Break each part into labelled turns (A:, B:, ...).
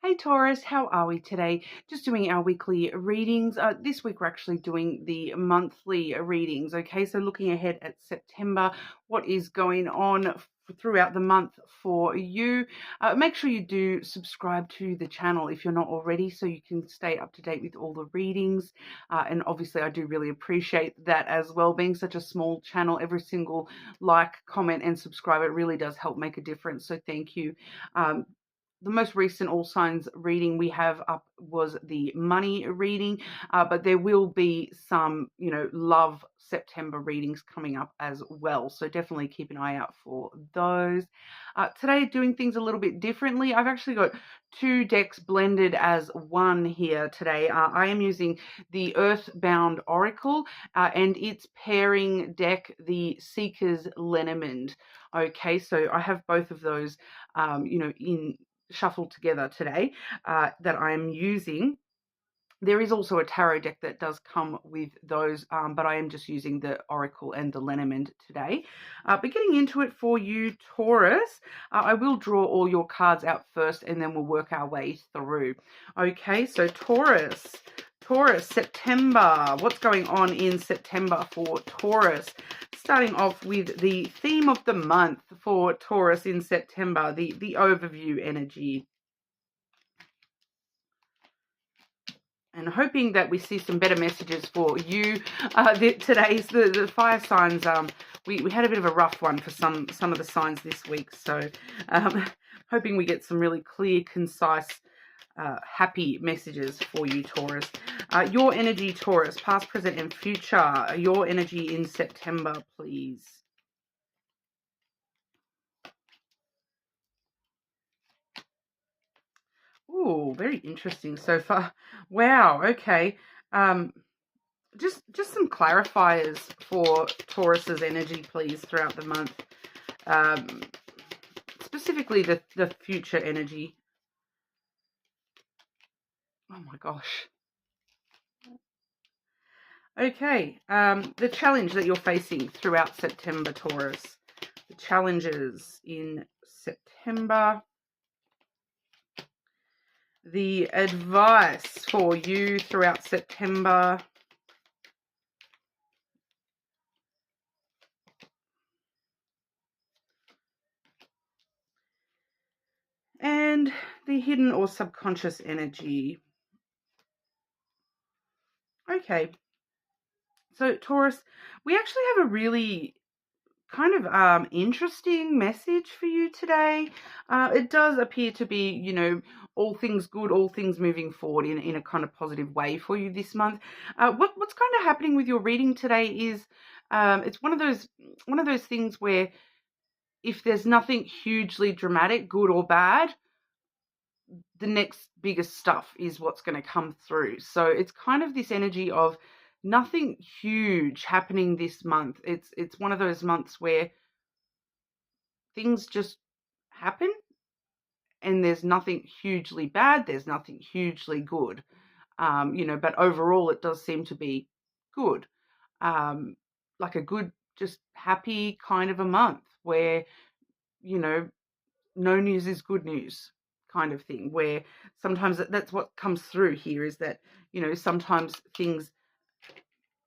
A: Hey Taurus, how are we today? Just doing our weekly readings. This week we're actually doing the monthly readings. Okay, so looking ahead at September, what is going on throughout the month for you? Make sure you do subscribe to the channel if you're not already, so you can stay up to date with all the readings. And obviously, I do really appreciate that as well. Being such a small channel, every single like, comment, and subscribe, it really does help make a difference. So thank you. The most recent all signs reading we have up was the money reading, but there will be some, love September readings coming up as well. So definitely keep an eye out for those. Today, doing things a little bit differently. I've actually got two decks blended as one here today. I am using the Earthbound Oracle and its pairing deck, the Seeker's Lenormand. Okay, so I have both of those, in shuffled together today that I'm using. There is also a tarot deck that does come with those, but I am just using the Oracle and the Lenormand today. But getting into it for you, Taurus, I will draw all your cards out first and then we'll work our way through. Okay, so Taurus, September. What's going on in September for Taurus? Starting off with the theme of the month for Taurus in September, the overview energy. And hoping that we see some better messages for you. Today's the fire signs. We had a bit of a rough one for some of the signs this week. So hoping we get some really clear, concise, happy messages for you, Taurus. Your energy, Taurus, past, present, and future. Your energy in September, please. Oh, very interesting so far. Wow. Okay. Just some clarifiers for Taurus's energy, please, throughout the month. Specifically the future energy. Oh my gosh. Okay. The challenge that you're facing throughout September, Taurus. The challenges in September. The advice for you throughout September. And the hidden or subconscious energy. Okay. So Taurus, we actually have a really kind of interesting message for you today. It does appear to be, all things good, all things moving forward in a kind of positive way for you this month. What's kind of happening with your reading today is it's one of those things where if there's nothing hugely dramatic, good or bad, the next biggest stuff is what's going to come through. So it's kind of this energy of nothing huge happening this month. It's one of those months where things just happen and there's nothing hugely bad, there's nothing hugely good. But overall it does seem to be good. Like a good, just happy kind of a month where, no news is good news kind of thing, where sometimes that's what comes through here is that, sometimes things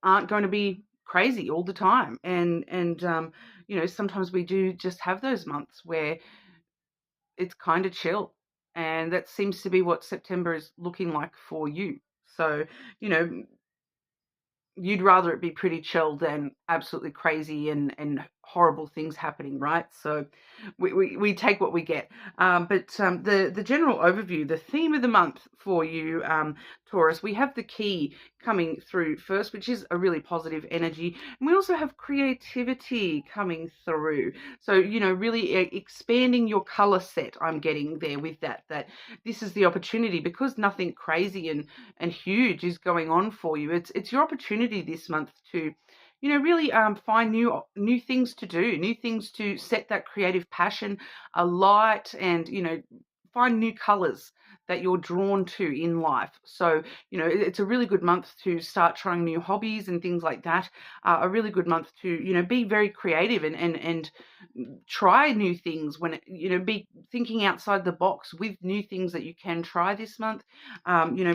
A: aren't going to be crazy all the time. And sometimes we do just have those months where it's kind of chill. And that seems to be what September is looking like for you. So, you'd rather it be pretty chill than absolutely crazy and horrible things happening, right? So we take what we get. But the general overview, the theme of the month for you, Taurus, we have the key coming through first, which is a really positive energy. And we also have creativity coming through. So, really expanding your color set, I'm getting there with that this is the opportunity because nothing crazy and huge is going on for you. It's your opportunity this month to really find new things to do, new things to set that creative passion alight and find new colors that you're drawn to in life. So, it's a really good month to start trying new hobbies and things like that. A really good month to, be very creative and try new things be thinking outside the box with new things that you can try this month,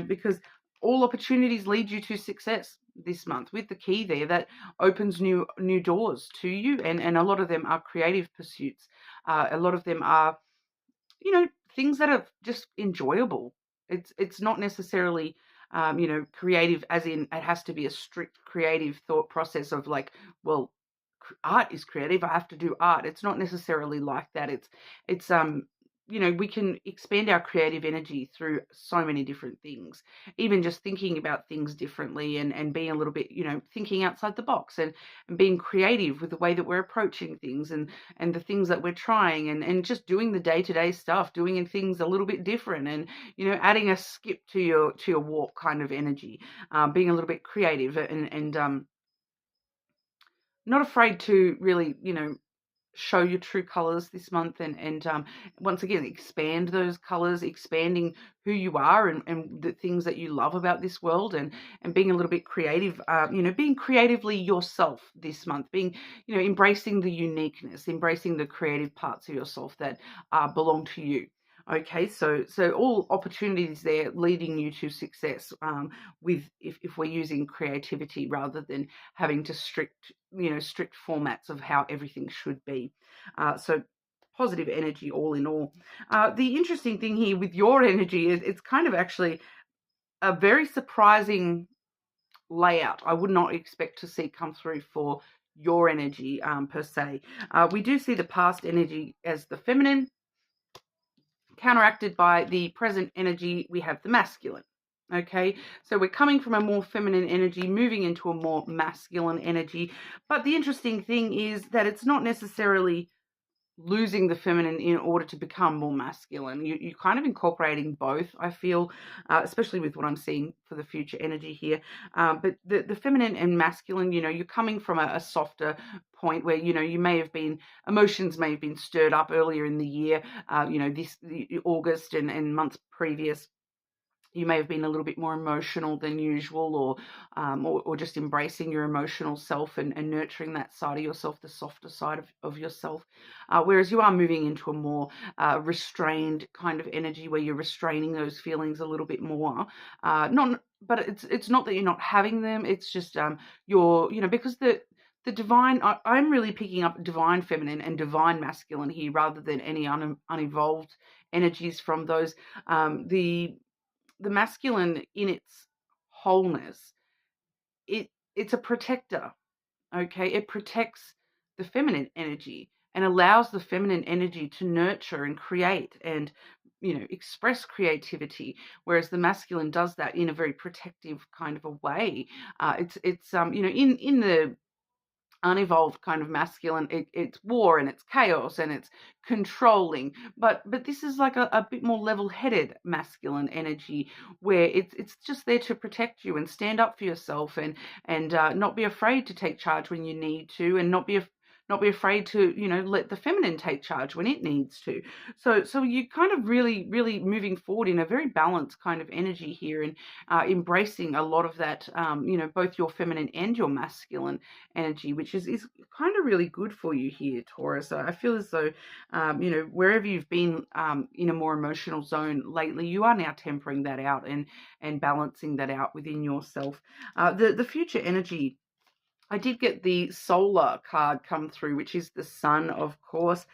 A: because all opportunities lead you to success this month with the key there that opens new doors to you, and a lot of them are creative pursuits. A lot of them are, things that are just enjoyable. It's not necessarily, creative as in it has to be a strict creative thought process of like, well, art is creative, I have to do art. It's not necessarily like that. It's we can expand our creative energy through so many different things, even just thinking about things differently and being a little bit, thinking outside the box and being creative with the way that we're approaching things and the things that we're trying and just doing the day-to-day stuff, doing things a little bit different and, adding a skip to your walk kind of energy, being a little bit creative and not afraid to really, show your true colors this month and once again expand those colors, expanding who you are and the things that you love about this world and being a little bit creative, being creatively yourself this month, being, embracing the uniqueness, embracing the creative parts of yourself that belong to you. Okay, so all opportunities there leading you to success, with if we're using creativity rather than having to strict formats of how everything should be. So positive energy all in all. The interesting thing here with your energy is it's kind of actually a very surprising layout. I would not expect to see come through for your energy, per se. We do see the past energy as the feminine, counteracted by the present energy, we have the masculine. Okay, so we're coming from a more feminine energy, moving into a more masculine energy. But the interesting thing is that it's not necessarily losing the feminine in order to become more masculine. You're kind of incorporating both, I feel, especially with what I'm seeing for the future energy here. But the feminine and masculine, you're coming from a softer point where, you may have been, emotions may have been stirred up earlier in the year, this August and months previous. You may have been a little bit more emotional than usual, or just embracing your emotional self and nurturing that side of yourself, the softer side of yourself. Whereas you are moving into a more restrained kind of energy where you're restraining those feelings a little bit more. But it's not that you're not having them. It's just you're, because the divine, I'm really picking up divine feminine and divine masculine here rather than any unevolved energies from those. The masculine in its wholeness, it's a protector. Okay, it protects the feminine energy and allows the feminine energy to nurture and create and, express creativity, whereas the masculine does that in a very protective kind of a way. It's in the unevolved kind of masculine, it's war and it's chaos and it's controlling, but this is like a bit more level-headed masculine energy where it's just there to protect you and stand up for yourself and not be afraid to take charge when you need to, and not be afraid to, let the feminine take charge when it needs to. So you kind of really moving forward in a very balanced kind of energy here and embracing a lot of that, both your feminine and your masculine energy, which is kind of really good for you here, Taurus. So I feel as though, wherever you've been in a more emotional zone lately, you are now tempering that out and balancing that out within yourself. The future energy, I did get the solar card come through, which is the sun, of course,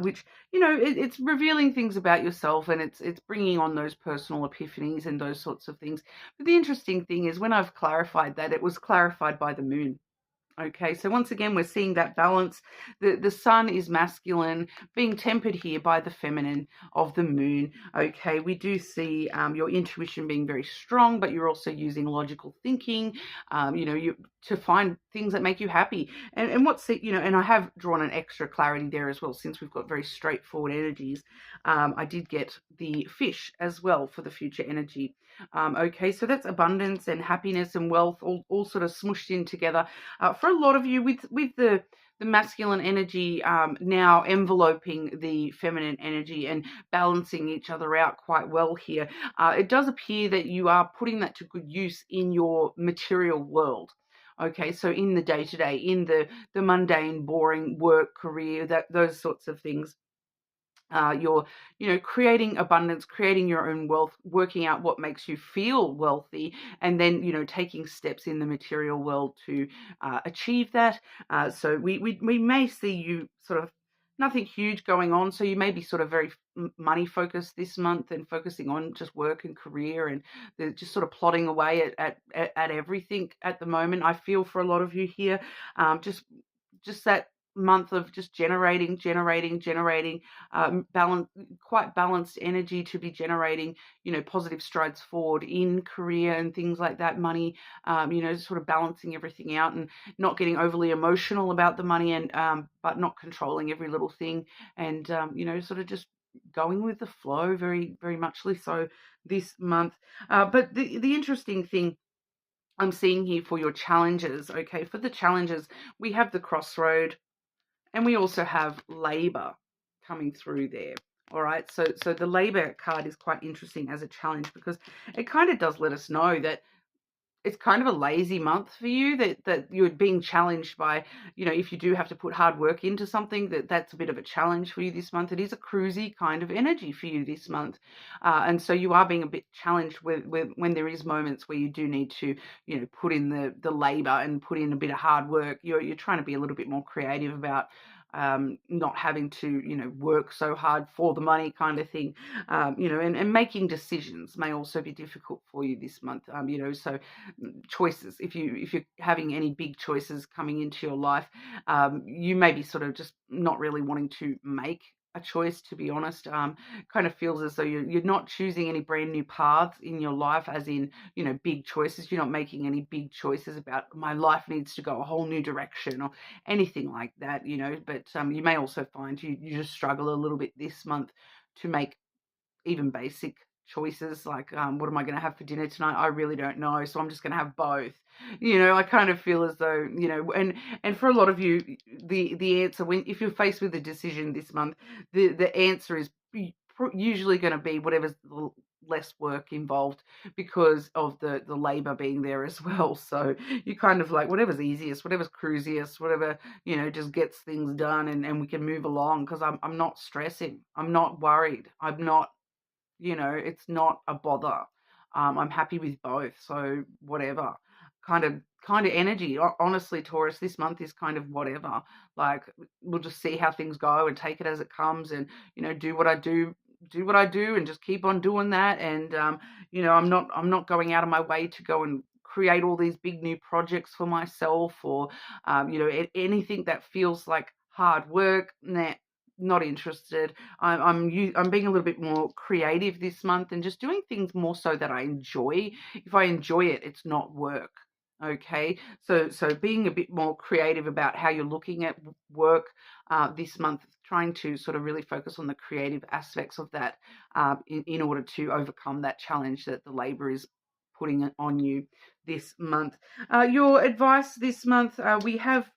A: which, it's revealing things about yourself and it's bringing on those personal epiphanies and those sorts of things. But the interesting thing is when I've clarified that, it was clarified by the moon. Okay, so once again, we're seeing that balance. The sun is masculine, being tempered here by the feminine of the moon. Okay, we do see your intuition being very strong, but you're also using logical thinking, to find things that make you happy. And and I have drawn an extra clarity there as well, since we've got very straightforward energies. I did get the fish as well for the future energy. Okay, so that's abundance and happiness and wealth all sort of smooshed in together. For a lot of you with the masculine energy now enveloping the feminine energy and balancing each other out quite well here. It does appear that you are putting that to good use in your material world. Okay, so in the day to day, in the mundane, boring work, career, those sorts of things. You're, creating abundance, creating your own wealth, working out what makes you feel wealthy, and then, taking steps in the material world to achieve that. So we may see you sort of nothing huge going on. So you may be sort of very money focused this month and focusing on just work and career, and just sort of plodding away at everything at the moment. I feel for a lot of you here, just that month of just generating, quite balanced energy to be generating, positive strides forward in career and things like that, money, sort of balancing everything out and not getting overly emotional about the money, and but not controlling every little thing, and sort of just going with the flow, very, very muchly so this month. But the interesting thing I'm seeing here for your challenges, okay, for the challenges, we have the crossroad, and we also have labor coming through there. All right. So the labor card is quite interesting as a challenge, because it kind of does let us know that it's kind of a lazy month for you, that you're being challenged by, if you do have to put hard work into something, that's a bit of a challenge for you this month. It is a cruisy kind of energy for you this month. And so you are being a bit challenged with when there is moments where you do need to, put in the labor and put in a bit of hard work. You're trying to be a little bit more creative about not having to, work so hard for the money kind of thing, and making decisions may also be difficult for you this month. So choices, if you're having any big choices coming into your life, you may be sort of just not really wanting to make a choice, to be honest. Kind of feels as though you're not choosing any brand new paths in your life, as in, big choices. You're not making any big choices about my life needs to go a whole new direction or anything like that, but you may also find you just struggle a little bit this month to make even basic choices, like what am I going to have for dinner tonight? I really don't know, so I'm just going to have both. I kind of feel as though, and for a lot of you, the answer, if you're faced with a decision this month, the answer is usually going to be whatever's less work involved, because of the labor being there as well. So you kind of like whatever's easiest, whatever's cruisiest, whatever, just gets things done, and we can move along, because I'm not stressing, I'm not worried, I'm not, it's not a bother. I'm happy with both. So whatever kind of energy. Honestly, Taurus, this month is kind of whatever. Like, we'll just see how things go and take it as it comes, and do what I do, and just keep on doing that. And I'm not going out of my way to go and create all these big new projects for myself, or anything that feels like hard work. Nah, not interested. I'm being a little bit more creative this month, and just doing things more so that I enjoy. If I enjoy it, it's not work. Okay, so being a bit more creative about how you're looking at work this month, trying to sort of really focus on the creative aspects of that, in order to overcome that challenge that the labor is putting on you this month. Your advice this month, we have,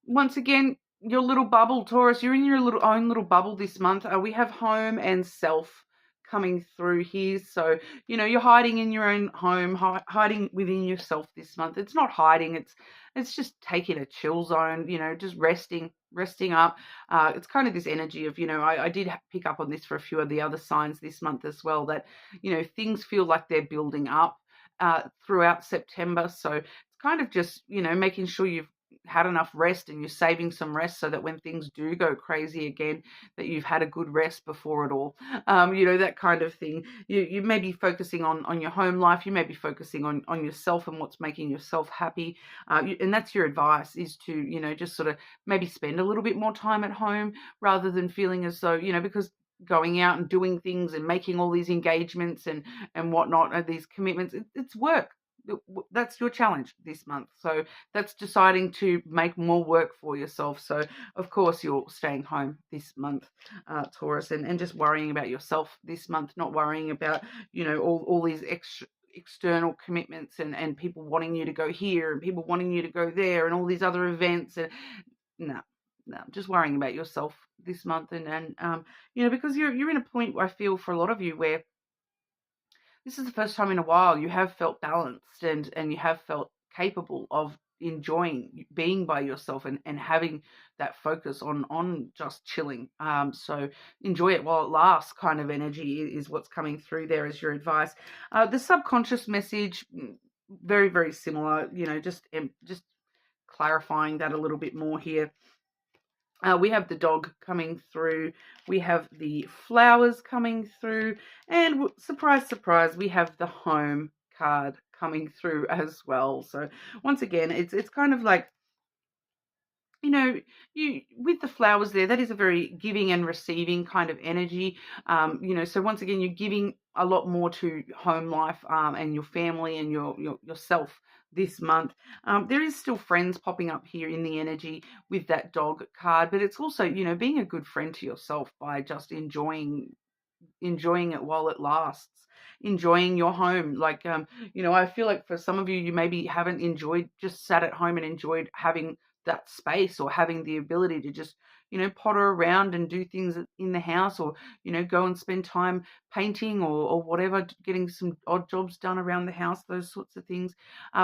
A: once again, your little bubble, Taurus. You're in your own little bubble this month. We have home and self coming through here. So, you're hiding in your own home, hiding within yourself this month. It's not hiding. It's just taking a chill zone, just resting up. It's kind of this energy of, I did pick up on this for a few of the other signs this month as well, that, things feel like they're building up throughout September. So it's kind of just, making sure you've had enough rest, and you're saving some rest, so that when things do go crazy again, that you've had a good rest before it all. That kind of thing. You may be focusing on your home life. You may be focusing on yourself and what's making yourself happy. And that's your advice, is to, just sort of maybe spend a little bit more time at home, rather than feeling as though, because going out and doing things and making all these engagements and whatnot, these commitments, it's work. That's your challenge this month. So that's deciding to make more work for yourself. So of course you're staying home this month, Taurus, and just worrying about yourself this month, not worrying about, all these external commitments and people wanting you to go here and people wanting you to go there and all these other events. And no, no, just worrying about yourself this month. And because you're in a point, I feel, for a lot of you, where this is the first time in a while you have felt balanced and you have felt capable of enjoying being by yourself and having that focus on just chilling. So enjoy it while it lasts kind of energy is what's coming through there as your advice. The subconscious message, very, very similar, just clarifying that a little bit more here. We have the dog coming through, we have the flowers coming through, and surprise, surprise, we have the home card coming through as well. So once again, it's kind of like, you with the flowers there, that is a very giving and receiving kind of energy. So once again, you're giving a lot more to home life, and your family and yourself this month. There is still friends popping up here in the energy with that dog card, but it's also, being a good friend to yourself by just enjoying it while it lasts, enjoying your home. Like, I feel like for some of you, you maybe haven't just sat at home and enjoyed having that space, or having the ability to just, potter around and do things in the house, or, go and spend time painting or whatever, getting some odd jobs done around the house, those sorts of things.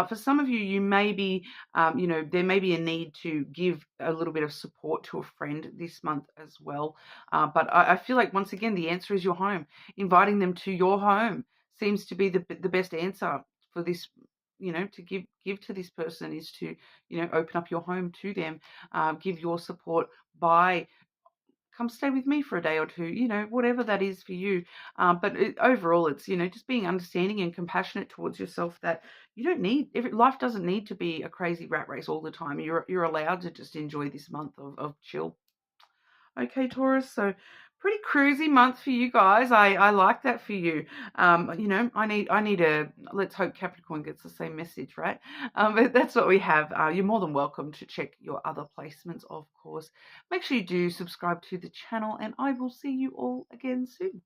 A: For some of you, you may be, there may be a need to give a little bit of support to a friend this month as well. But I feel like, once again, the answer is your home. Inviting them to your home seems to be the best answer for this, to give to this person, is to, open up your home to them, give your support by, come stay with me for a day or two, whatever that is for you. But overall, it's, just being understanding and compassionate towards yourself, that you don't need, life doesn't need to be a crazy rat race all the time. You're allowed to just enjoy this month of chill. Okay, Taurus, so pretty cruisy month for you guys. I like that for you. I need a, let's hope Capricorn gets the same message, right? But that's what we have. You're more than welcome to check your other placements, of course. Make sure you do subscribe to the channel, and I will see you all again soon.